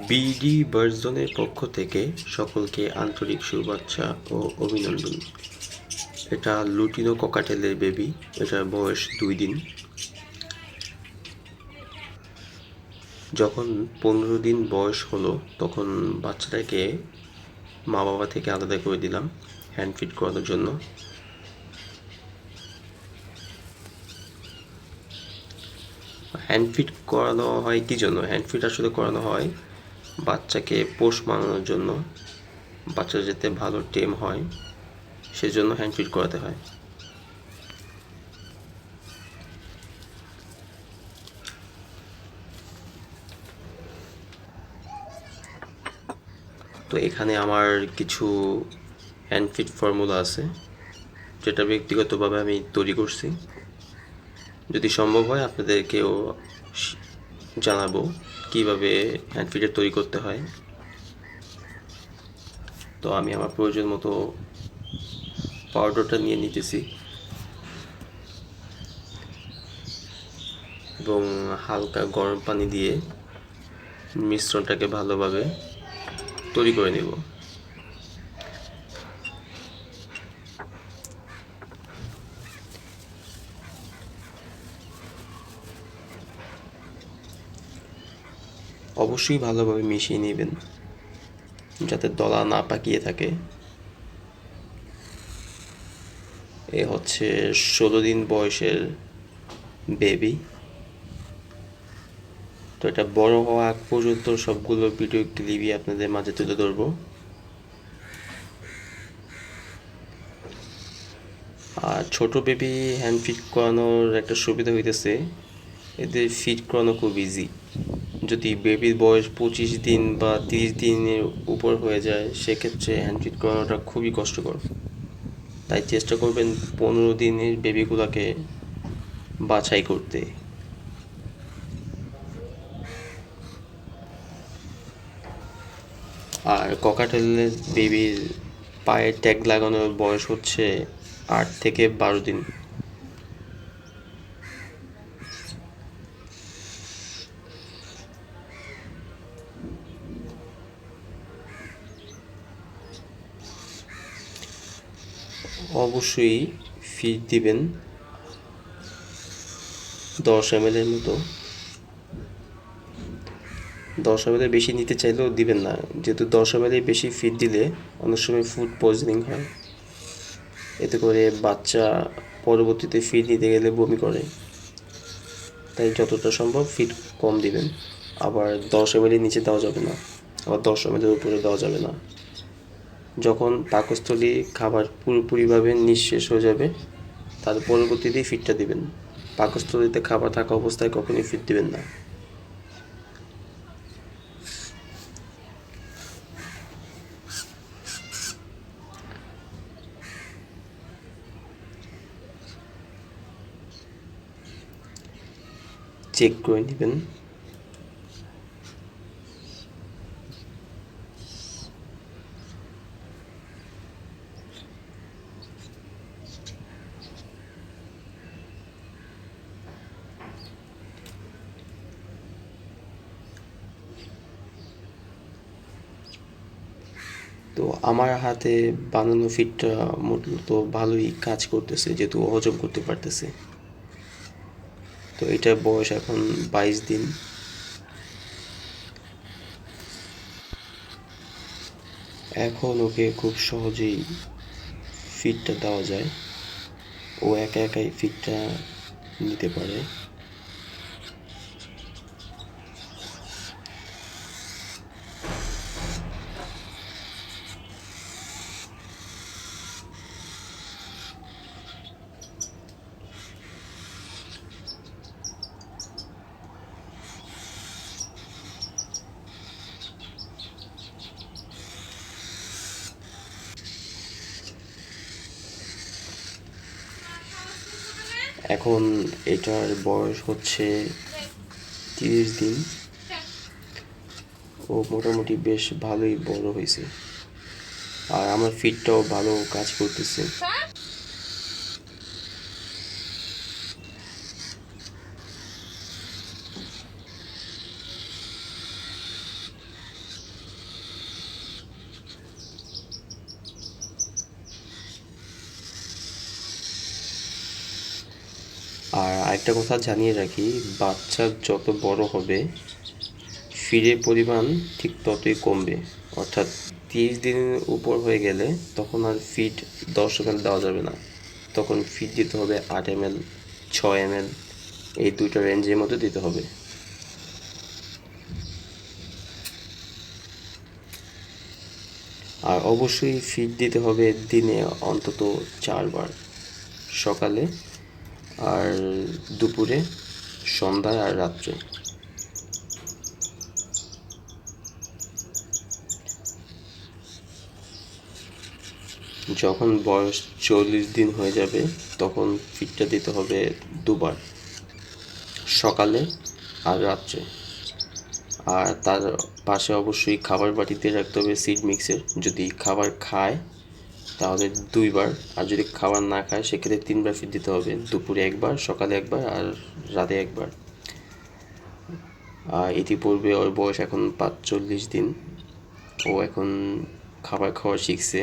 BD বার্জনের পক্ষ থেকে সকলকে আন্তরিক শুভেচ্ছা ও অভিনন্দন। এটা লুটিনো ককাটেলের বেবি। এটার বয়স 2 দিন। যখন 15 দিন বয়স হলো তখন বাচ্চাটাকে মা বাবা থেকে আলাদা করে দিলাম হ্যান্ড ফিড করানোর জন্য। হ্যান্ড ফিড করানো হয় কি জন্য? হ্যান্ড ফিড আসলে করানো হয় বাচ্চাকে পোষ মানানোর জন্য, বাচ্চা যাতে ভালো টেম হয় সেজন্য হ্যান্ড ফিড করাতে হয়। তো এখানে আমার কিছু হ্যান্ড ফিড ফর্মুলা আছে যেটা ব্যক্তিগতভাবে আমি তৈরি করছি। যদি সম্ভব হয় আপনাদেরকেও জানাবো কিভাবে হ্যান্ড ফিডার তৈরি করতে হয়। তো আমি আমার প্রয়োজন মতো পাউডারটা নিয়ে নিতেছি এবং হালকা গরম পানি দিয়ে মিশ্রণটাকে ভালোভাবে তৈরি করে নেব। অবশ্যই ভালোভাবে মিশিয়ে নেবেন যাতে দলা না পাকিয়ে থাকে। এ হচ্ছে 16 দিন বয়সের বেবি। তো এটা বড় হওয়া আগ পর্যন্ত সবগুলো ভিডিও ক্লিপই আপনাদের মাঝে তুলে ধরবো। আর ছোট বেবি হ্যান্ড ফিট করানোর একটা সুবিধা হইতেছে এদের ফিট করানো খুব ইজি। যদি বেবির বয়স 25 দিন বা 30 দিনের উপর হয়ে যায় সেক্ষেত্রে হ্যান্ড ফিট করানোটা খুবই কষ্টকর। তাই চেষ্টা করবেন 15 দিনের বেবিগুলোকে বাছাই করতে। আর ককাটেলের বেবির পায়ে ট্যাগ লাগানোর বয়স হচ্ছে 8 থেকে 12 দিন। অবশ্যই ফিড দিবেন 10 ml এর মতো। 10 ml এর বেশি নিতে চাইলেও দিবেন না, যেহেতু 10 ml এর বেশি ফিড দিলে অনেক সময় ফুড পয়জনিং হয়। এতে করে বাচ্চা পরবর্তীতে ফিড নিতে গেলে বমি করে। তাই যতটা সম্ভব ফিড কম দিবেন। আবার 10 ml এর নিচে দেওয়া যাবে না, আবার 10 ml এর উপরে দেওয়া যাবে না। যখন পাকস্থলী খাবার পুরোপুরিভাবে নিঃশেষ হয়ে যাবে তার পরবর্তীতেই ফিডটা দিবেন। পাকস্থলীতে খাবার থাকা অবস্থায় কখনোই ফিড দিবেন না। চেক করে নেবেন। তো আমার হাতে বানানো ফিডটা মূলত ভালোই কাজ করতেছে, যেহেতু হজম করতে পারতেছে। তো এটার বয়স এখন 22 দিন। এখন ওকে খুব সহজেই ফিডটা দেওয়া যায়, ও একা একাই ফিডটা নিতে পারে। এখন এটার বয়স হচ্ছে 30 দিন। ও মোটামুটি বেশ ভালোই বড় হয়েছে, আর আমার ফিডটাও ভালো কাজ করতেছে। আরেকটা কথা জানিয়ে রাখি, বাচ্চা যত বড় হবে ফিডের পরিমাণ ঠিক ততই কমবে। অর্থাৎ 30 দিনের উপর হয়ে গেলে তখন আর ফিড 10 ml দেওয়া যাবে না, তখন ফিড দিতে হবে 8 ml, 6 ml, এই দুইটা রেঞ্জের মধ্যে দিতে হবে। আর অবশ্যই ফিড দিতে হবে দিনে অন্তত 4 বার, সকালে আর দুপুরে, সন্ধ্যায় আর রাত্রে। যখন বয়স 40 দিন হয়ে যাবে তখন ফিডটা দিতে হবে 2 বার, সকালে আর রাত্রে। আর তার পাশে অবশ্যই খাবার বাটিতে রাখতে হবে সিড মিক্সের। যদি খাবার খায় তাহলে 2 বার, আর যদি খাবার না খায় সেক্ষেত্রে 3 বার ফিড দিতে হবে, দুপুরে 1 বার, সকালে 1 বার আর রাতে 1 বার। ইতিপূর্বে ওর বয়স এখন 45-40 দিন, ও এখন খাবার খাওয়া শিখছে।